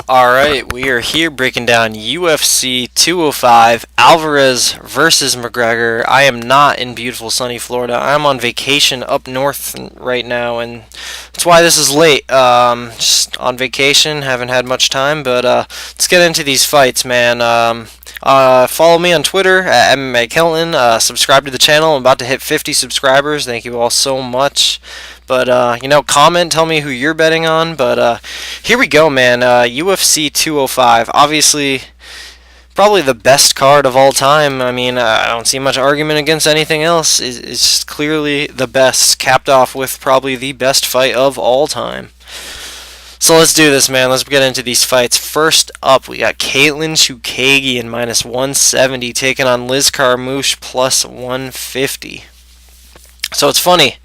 Alright, we are here breaking down UFC 205, Alvarez versus McGregor. I am not in beautiful sunny Florida. I'm on vacation up north right now, and that's why this is late. Just on vacation, haven't had much time, but let's get into these fights, man. Follow me on Twitter at MMAKelton. Subscribe to the channel. I'm about to hit 50 subscribers. Thank you all so much. But, comment, tell me who you're betting on. But here we go, man. UFC 205. Obviously, probably the best card of all time. I mean, I don't see much argument against anything else. It's clearly the best, capped off with probably the best fight of all time. So let's do this, man. Let's get into these fights. First up, we got Chookagian minus 170 taking on Liz Carmouche plus 150. So it's funny.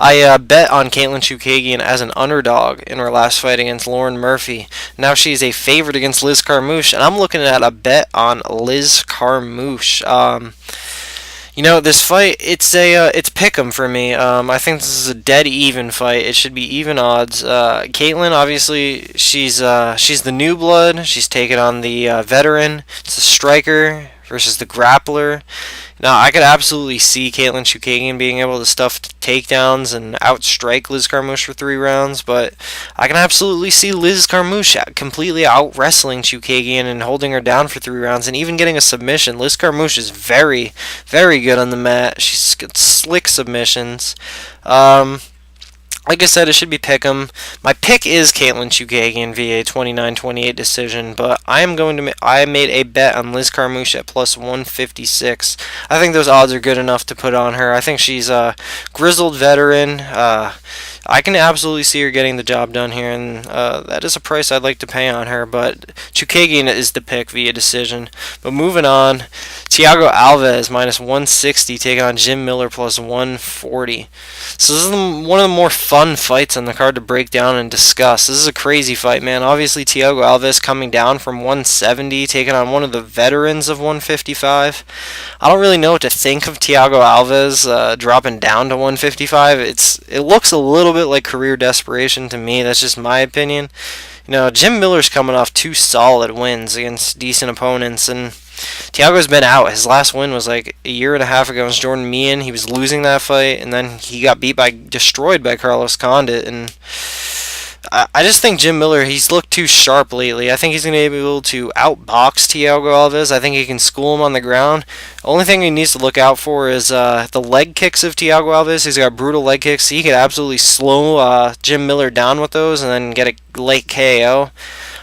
I bet on Chookagian as an underdog in her last fight against Lauren Murphy. Now she's a favorite against Liz Carmouche, and I'm looking at a bet on Liz Carmouche. This fight, it's pick'em for me. I think this is a dead even fight. It should be even odds. Caitlin, obviously, she's the new blood. She's taking on the veteran. It's the striker versus the grappler. Now, I could absolutely see Chookagian being able to stuff takedowns and outstrike Liz Carmouche for 3 rounds, but I can absolutely see Liz Carmouche completely out-wrestling Chookagian and holding her down for 3 rounds and even getting a submission. Liz Carmouche is very, very good on the mat. She's got slick submissions. Like I said, it should be pick'em. My pick is Chookagian via 29-28 decision, but I made a bet on Liz Carmouche at plus 156. I think those odds are good enough to put on her. I think she's a grizzled veteran. I can absolutely see her getting the job done here, and that is a price I'd like to pay on her. But Chookagian is the pick via decision. But moving on, Thiago Alves minus 160 taking on Jim Miller plus 140. So this is one of the more fun fights on the card to break down and discuss. This is a crazy fight, man. Obviously, Thiago Alves coming down from 170, taking on one of the veterans of 155. I don't really know what to think of Thiago Alves dropping down to 155. It looks a little bit like career desperation to me. That's just my opinion. Jim Miller's coming off 2 solid wins against decent opponents, and Thiago's been out. His last win was like a year and a half ago against Jordan Meehan. He was losing that fight, and then he got destroyed by Carlos Condit. And I just think Jim Miller, he's looked too sharp lately. I think he's going to be able to outbox Thiago Alves. I think he can school him on the ground. The only thing he needs to look out for is the leg kicks of Thiago Alves. He's got brutal leg kicks. He could absolutely slow Jim Miller down with those and then get a late KO.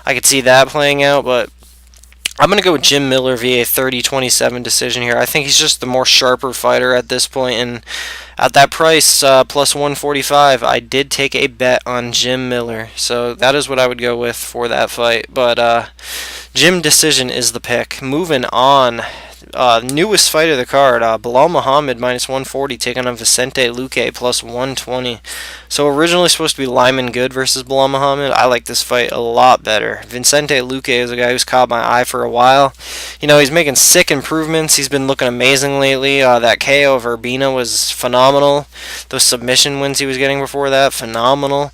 I could see that playing out, but I'm going to go with Jim Miller via 30-27 decision here. I think he's just the more sharper fighter at this point, and at that price, plus 145, I did take a bet on Jim Miller. So that is what I would go with for that fight. But Jim decision is the pick. Moving on. Newest fight of the card, Belal Muhammad minus 140 taking on Vicente Luque plus 120. So originally supposed to be Lyman Good versus Belal Muhammad. I like this fight a lot better. Vicente Luque is a guy who's caught my eye for a while. He's making sick improvements. He's been looking amazing lately. That KO of Urbina was phenomenal. Those submission wins he was getting before that, phenomenal.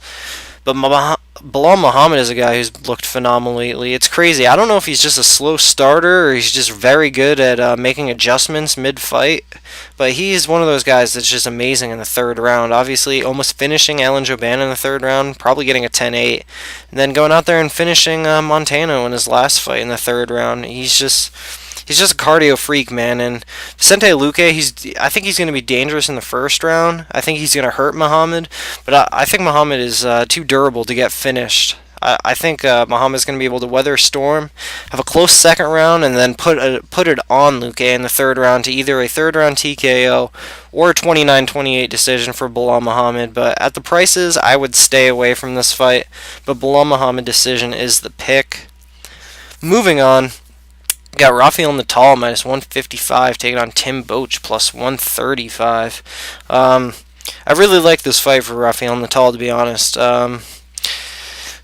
But Belal Muhammad is a guy who's looked phenomenal lately. It's crazy. I don't know if he's just a slow starter or he's just very good at making adjustments mid-fight. But he's one of those guys that's just amazing in the 3rd round. Obviously, almost finishing Alan Jouban in the 3rd round, probably getting a 10-8. And then going out there and finishing Montano in his last fight in the 3rd round. He's just a cardio freak, man. And Vicente Luque, I think he's going to be dangerous in the 1st round. I think he's going to hurt Muhammad, but I think Muhammad is too durable to get finished. I think Muhammad's going to be able to weather a storm, have a close 2nd round, and then put it on Luque in the 3rd round to either a 3rd round TKO or a 29-28 decision for Belal Muhammad. But at the prices, I would stay away from this fight. But Belal Muhammad decision is the pick. Moving on. Got Rafael Natal minus 155 taking on Tim Boetsch plus 135. I really like this fight for Rafael Natal, to be honest.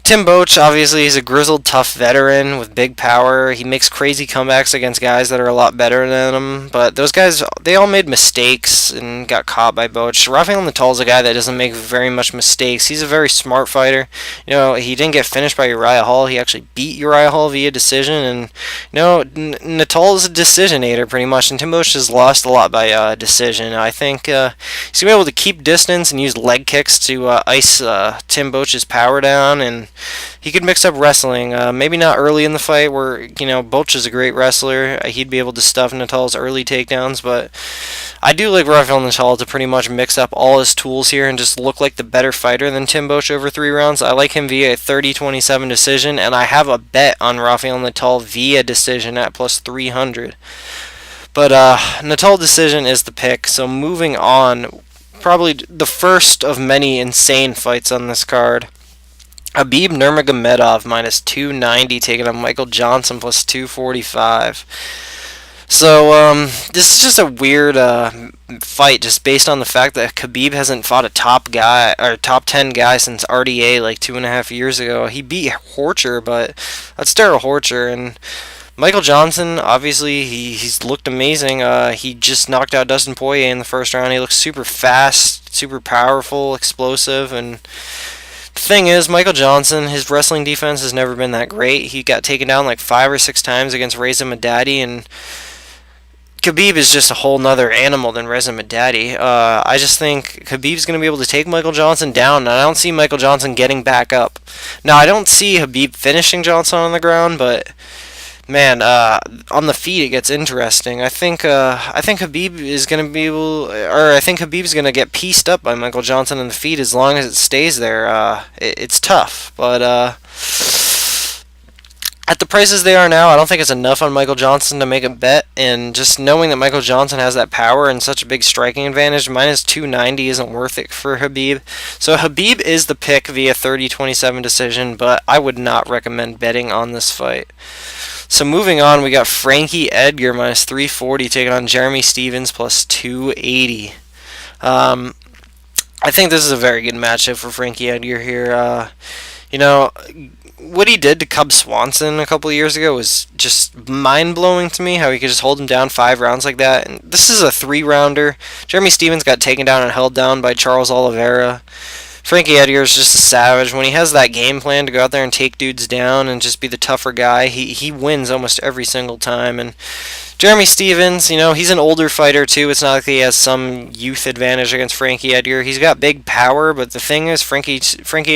Tim Boetsch, obviously, he's a grizzled, tough veteran with big power. He makes crazy comebacks against guys that are a lot better than him. But those guys, they all made mistakes and got caught by Boetsch. Rafael Natal is a guy that doesn't make very much mistakes. He's a very smart fighter. You know, he didn't get finished by Uriah Hall. He actually beat Uriah Hall via decision. And, you know, Natal is a decisionator pretty much. And Tim Boetsch has lost a lot by decision. I think he's going to be able to keep distance and use leg kicks to ice Tim Boetsch's power down. And he could mix up wrestling, maybe not early in the fight where, you know, Boetsch is a great wrestler. He'd be able to stuff Natal's early takedowns, but I do like Rafael Natal to pretty much mix up all his tools here and just look like the better fighter than Tim Boetsch over 3 rounds. I like him via a 30-27 decision, and I have a bet on Rafael Natal via decision at plus 300. But Natal decision is the pick, so moving on, probably the first of many insane fights on this card. Khabib Nurmagomedov minus 290 taking on Michael Johnson plus 245. So this is just a weird fight, just based on the fact that Khabib hasn't fought a top 10 guy since RDA like 2.5 years ago. He beat Horcher, but that's Daryl Horcher. And Michael Johnson, obviously, he's looked amazing. He just knocked out Dustin Poirier in the first round. He looks super fast, super powerful, explosive, and the thing is, Michael Johnson, his wrestling defense has never been that great. He got taken down like 5 or 6 times against Reza Madadi, and Khabib is just a whole nother animal than Reza Madadi. I just think Khabib's going to be able to take Michael Johnson down, and I don't see Michael Johnson getting back up. Now, I don't see Khabib finishing Johnson on the ground, but man, on the feet it gets interesting. I think Khabib is going to be able, or I think Khabib's going to get pieced up by Michael Johnson on the feet as long as it stays there. It's tough, but at the prices they are now, I don't think it's enough on Michael Johnson to make a bet. And just knowing that Michael Johnson has that power and such a big striking advantage, minus 290 isn't worth it for Khabib. So Khabib is the pick via 30-27 decision, but I would not recommend betting on this fight. So moving on, we got Frankie Edgar minus 340 taking on Jeremy Stephens plus 280. I think this is a very good matchup for Frankie Edgar here. You know, what he did to Cub Swanson a couple of years ago was just mind-blowing to me, how he could just hold him down 5 rounds like that. And this is a 3-rounder. Jeremy Stephens got taken down and held down by Charles Oliveira. Frankie Edgar is just a savage. When he has that game plan to go out there and take dudes down and just be the tougher guy, he wins almost every single time. And Jeremy Stephens, you know, he's an older fighter too. It's not like he has some youth advantage against Frankie Edgar. He's got big power, but the thing is, Frankie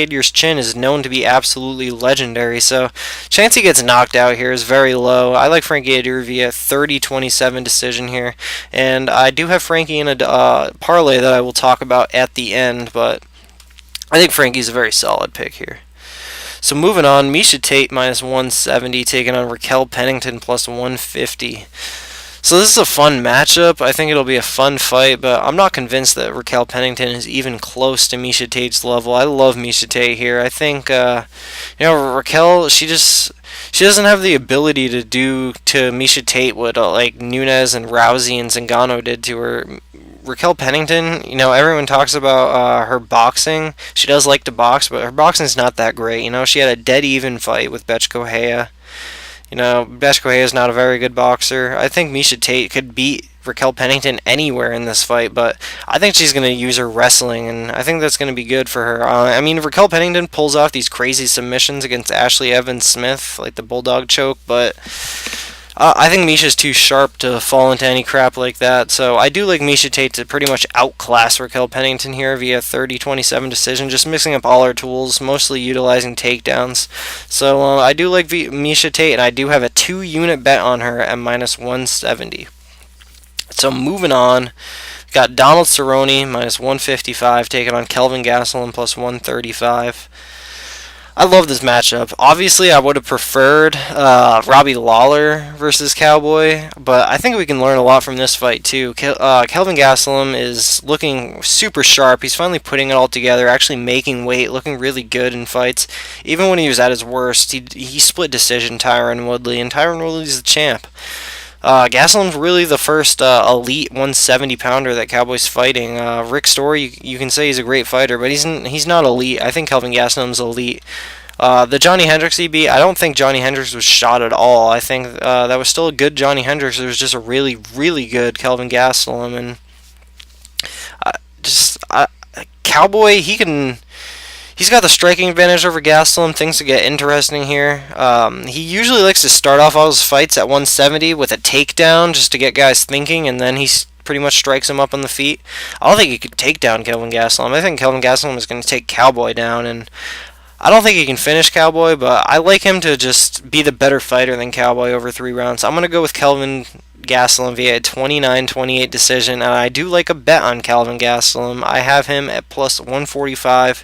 Edgar's chin is known to be absolutely legendary. So chance he gets knocked out here is very low. I like Frankie Edgar via 30-27 decision here, and I do have Frankie in a parlay that I will talk about at the end, but I think Frankie's a very solid pick here. So moving on, Miesha Tate minus 170 taking on Raquel Pennington plus 150. So this is a fun matchup. I think it'll be a fun fight, but I'm not convinced that Raquel Pennington is even close to Miesha Tate's level. I love Miesha Tate here. I think you know, Raquel, she doesn't have the ability to do to Miesha Tate what like Nunes and Rousey and Zingano did to her. Raquel Pennington, you know, everyone talks about her boxing. She does like to box, but her boxing's not that great. You know, she had a dead-even fight with Boetsch Correia. You know, Boetsch Correia is not a very good boxer. I think Miesha Tate could beat Raquel Pennington anywhere in this fight, but I think she's going to use her wrestling, and I think that's going to be good for her. I mean, Raquel Pennington pulls off these crazy submissions against Ashley Evans Smith, like the Bulldog choke, but I think Miesha's too sharp to fall into any crap like that, so I do like Miesha Tate to pretty much outclass Raquel Pennington here via 30-27 decision, just mixing up all her tools, mostly utilizing takedowns. So I do like Miesha Tate, and I do have a 2-unit bet on her at minus 170. So moving on, got Donald Cerrone minus 155 taking on Kelvin Gastelum plus 135. I love this matchup. Obviously, I would have preferred Robbie Lawler versus Cowboy, but I think we can learn a lot from this fight too. Kelvin Gastelum is looking super sharp. He's finally putting it all together, actually making weight, looking really good in fights. Even when he was at his worst, he split decision Tyron Woodley, and Tyron Woodley's the champ. Gastelum's really the first elite 170-pounder that Cowboy's fighting. Rick Story, you can say he's a great fighter, but he's not elite. I think Kelvin Gastelum's elite. The Johnny Hendricks he beat, I don't think Johnny Hendricks was shot at all. I think that was still a good Johnny Hendricks. It was just a really, really good Kelvin Gastelum. And Cowboy, he's got the striking advantage over Gastelum. Things to get interesting here. He usually likes to start off all his fights at 170 with a takedown just to get guys thinking, and then he pretty much strikes him up on the feet. I don't think he could take down Kelvin Gastelum. I think Kelvin Gastelum is going to take Cowboy down, and I don't think he can finish Cowboy, but I like him to just be the better fighter than Cowboy over 3 rounds. I'm going to go with Kelvin Gastelum via a 29-28 decision, and I do like a bet on Kelvin Gastelum. I have him at plus 145.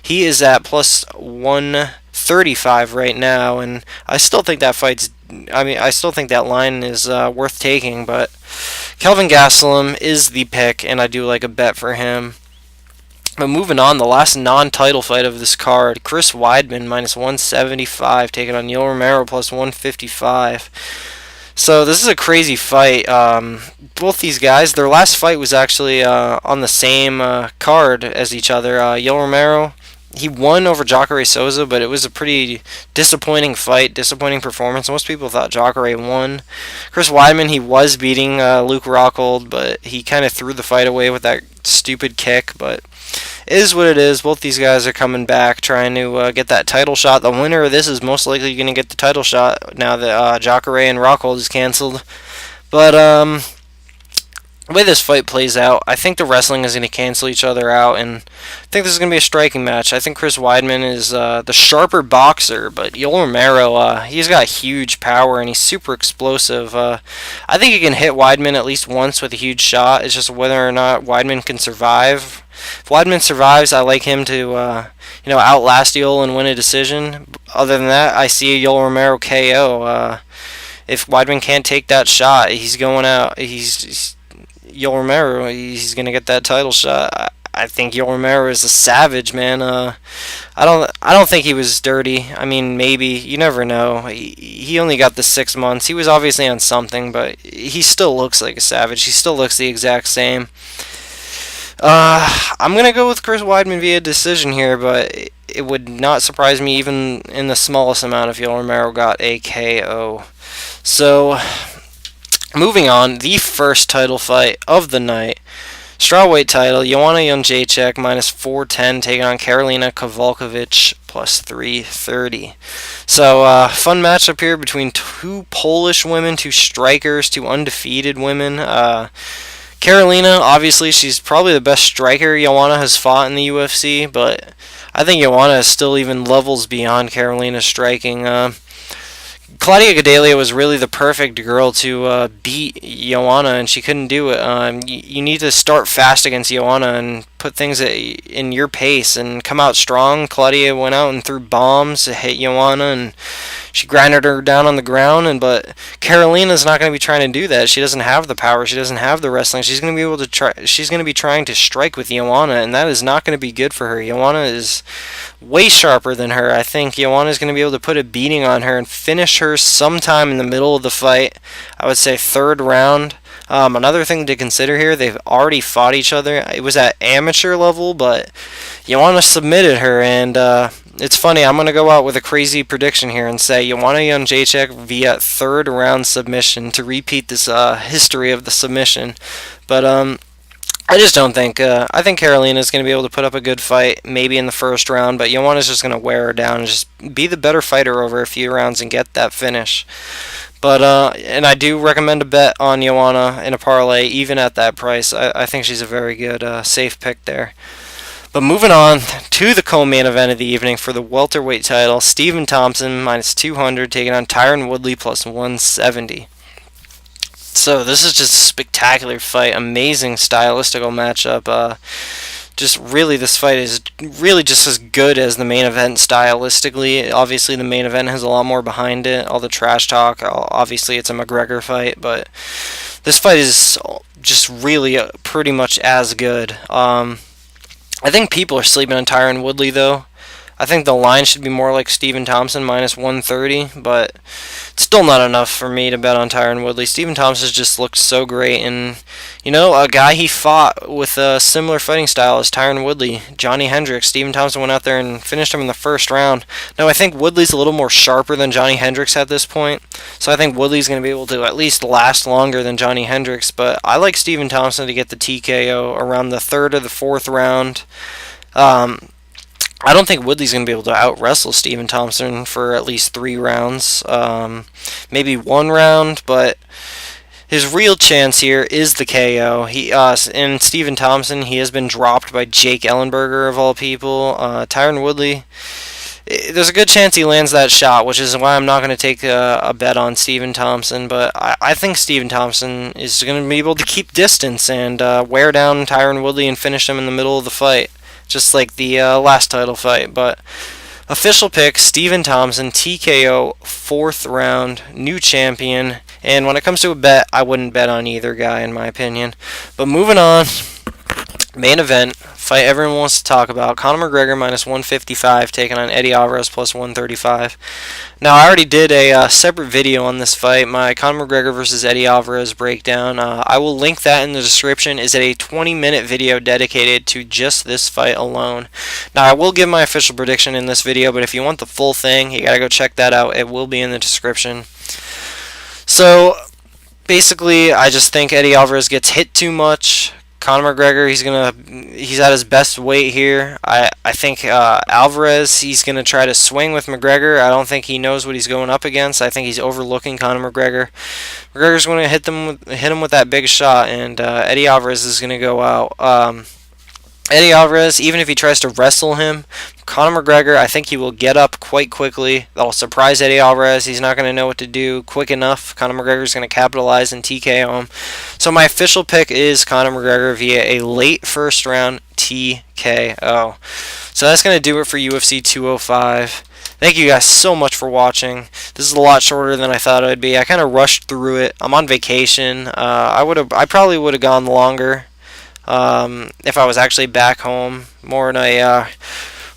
He is at plus 135 right now, and I still think that I still think that line is worth taking, but Kelvin Gastelum is the pick, and I do like a bet for him. But moving on, the last non-title fight of this card, Chris Weidman minus 175 taking on Yoel Romero plus 155. So this is a crazy fight. Both these guys, their last fight was actually on the same card as each other. Yoel Romero, he won over Jacare Souza, but it was a pretty disappointing fight, disappointing performance. Most people thought Jacare won. Chris Weidman, he was beating Luque Rockhold, but he kind of threw the fight away with that stupid kick, but it is what it is. Both these guys are coming back, trying to get that title shot. The winner of this is most likely going to get the title shot now that Jacare and Rockhold is canceled. But the way this fight plays out, I think the wrestling is going to cancel each other out, and I think this is going to be a striking match. I think Chris Weidman is the sharper boxer, but Yoel Romero, he's got huge power, and he's super explosive. I think he can hit Weidman at least once with a huge shot. It's just whether or not Weidman can survive. If Weidman survives, I like him to outlast Yoel and win a decision. Other than that, I see a Yoel Romero KO. If Weidman can't take that shot, he's going out. He's Yoel Romero, he's gonna get that title shot. I think Yoel Romero is a savage, man. I don't think he was dirty. I mean, maybe, you never know. He only got the 6 months. He was obviously on something, but he still looks like a savage. He still looks the exact same. I'm gonna go with Chris Weidman via decision here, but it would not surprise me even in the smallest amount if Yoel Romero got a KO. So, moving on, the first title fight of the night. Strawweight title, Joanna Jędrzejczyk minus 410 taking on Karolina Kowalkiewicz plus 330. So, fun matchup here between 2 Polish women, 2 strikers, 2 undefeated women. Karolina, obviously, she's probably the best striker Joanna has fought in the UFC, but I think Joanna is still even levels beyond Karolina's striking. Claudia Gadelha was really the perfect girl to beat Joanna, and she couldn't do it. You need to start fast against Joanna and put things in your pace and come out strong. Claudia went out and threw bombs to hit Joanna, and she grinded her down on the ground. But Karolina's not going to be trying to do that. She doesn't have the power. She doesn't have the wrestling. She's going to be able to try. She's going to be trying to strike with Joanna, and that is not going to be good for her. Joanna is way sharper than her. I think Joanna is going to be able to put a beating on her and finish her sometime in the middle of the fight. I would say 3rd round. Another thing to consider here, they've already fought each other. It was at amateur level, but Joanna submitted her, and it's funny, I'm going to go out with a crazy prediction here and say Joanna Jędrzejczyk via 3rd round submission to repeat this history of the submission. But I just don't think, I think Karolina is going to be able to put up a good fight, maybe in the 1st round, but Joanna's just going to wear her down and just be the better fighter over a few rounds and get that finish. But, and I do recommend a bet on Joanna in a parlay, even at that price. I think she's a very good, safe pick there. But moving on to the co-main event of the evening for the welterweight title, Stephen Thompson minus 200 taking on Tyron Woodley plus 170. So this is just a spectacular fight, amazing stylistical matchup. Just really, this fight is really just as good as the main event stylistically. Obviously, the main event has a lot more behind it, all the trash talk. Obviously, it's a McGregor fight, but this fight is just really pretty much as good. I think people are sleeping on Tyron Woodley, though. I think the line should be more like Stephen Thompson minus 130, but it's still not enough for me to bet on Tyron Woodley. Stephen Thompson just looked so great, and a guy he fought with a similar fighting style as Tyron Woodley, Johnny Hendricks. Stephen Thompson went out there and finished him in the first round. Now I think Woodley's a little more sharper than Johnny Hendricks at this point, so I think Woodley's going to be able to at least last longer than Johnny Hendricks, but I like Stephen Thompson to get the TKO around the third or the fourth round. I don't think Woodley's going to be able to out-wrestle Stephen Thompson for at least 3 rounds, maybe 1 round, but his real chance here is the KO. And Stephen Thompson, he has been dropped by Jake Ellenberger, of all people. Tyron Woodley, there's a good chance he lands that shot, which is why I'm not going to take a bet on Stephen Thompson, but I think Stephen Thompson is going to be able to keep distance and wear down Tyron Woodley and finish him in the middle of the fight, just like the last title fight. But official pick, Stephen Thompson, TKO, 4th round, new champion. And when it comes to a bet, I wouldn't bet on either guy, in my opinion. But moving on, main event, fight everyone wants to talk about, Conor McGregor minus 155 taking on Eddie Alvarez plus 135. Now, I already did a separate video on this fight, my Conor McGregor versus Eddie Alvarez breakdown. I will link that in the description. It's a 20-minute video dedicated to just this fight alone. Now, I will give my official prediction in this video, but if you want the full thing, you gotta go check that out. It will be in the description. So, basically, I just think Eddie Alvarez gets hit too much. Conor McGregor, he's at his best weight here. I think Alvarez, he's gonna try to swing with McGregor. I don't think he knows what he's going up against. I think he's overlooking Conor McGregor. McGregor's gonna hit him with that big shot, and Eddie Alvarez is gonna go out. Eddie Alvarez, even if he tries to wrestle him, Conor McGregor, I think he will get up quite quickly. That'll surprise Eddie Alvarez. He's not going to know what to do quick enough. Conor McGregor is going to capitalize and TKO him. So my official pick is Conor McGregor via a late first round TKO. So that's going to do it for UFC 205. Thank you guys so much for watching. This is a lot shorter than I thought it would be. I kind of rushed through it. I'm on vacation. I probably would have gone longer. If I was actually back home, more in a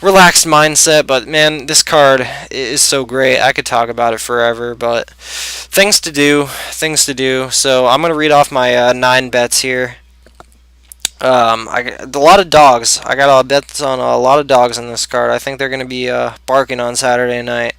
relaxed mindset. But man, this card is so great. I could talk about it forever, but things to do. So I'm gonna read off my 9 bets here. I got a lot of dogs. I got bets on a lot of dogs in this card. I think they're gonna be barking on Saturday night.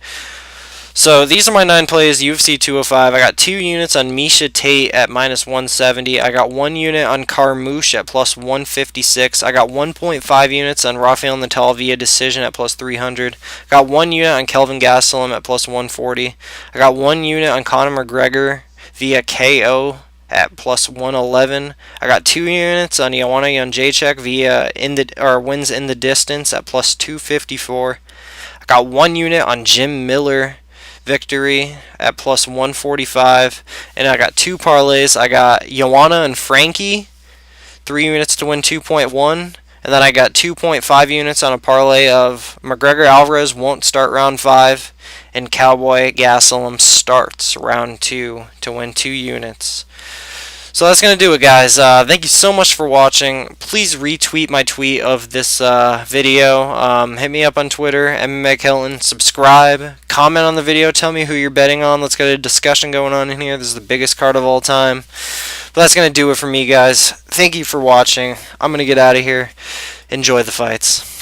So these are my 9 plays, UFC 205. I got 2 units on Miesha Tate at minus 170. I got 1 unit on Carmouche at plus 156. I got 1.5 units on Rafael Natal via decision at plus 300. I got 1 unit on Kelvin Gastelum at plus 140. I got 1 unit on Conor McGregor via KO at plus 111. I got 2 units on Jedzrejczyk via wins in the distance at plus 254. I got 1 unit on Jim Miller victory at plus 145, and I got 2 parlays. I got Joanna and Frankie, 3 units to win 2.1, and then I got 2.5 units on a parlay of McGregor Alvarez won't start round 5, and Cowboy Gastelum starts round 2 to win 2 units. So that's going to do it, guys. Thank you so much for watching. Please retweet my tweet of this video. Hit me up on Twitter, MMAKelton. Subscribe. Comment on the video. Tell me who you're betting on. Let's get a discussion going on in here. This is the biggest card of all time. But that's going to do it for me, guys. Thank you for watching. I'm going to get out of here. Enjoy the fights.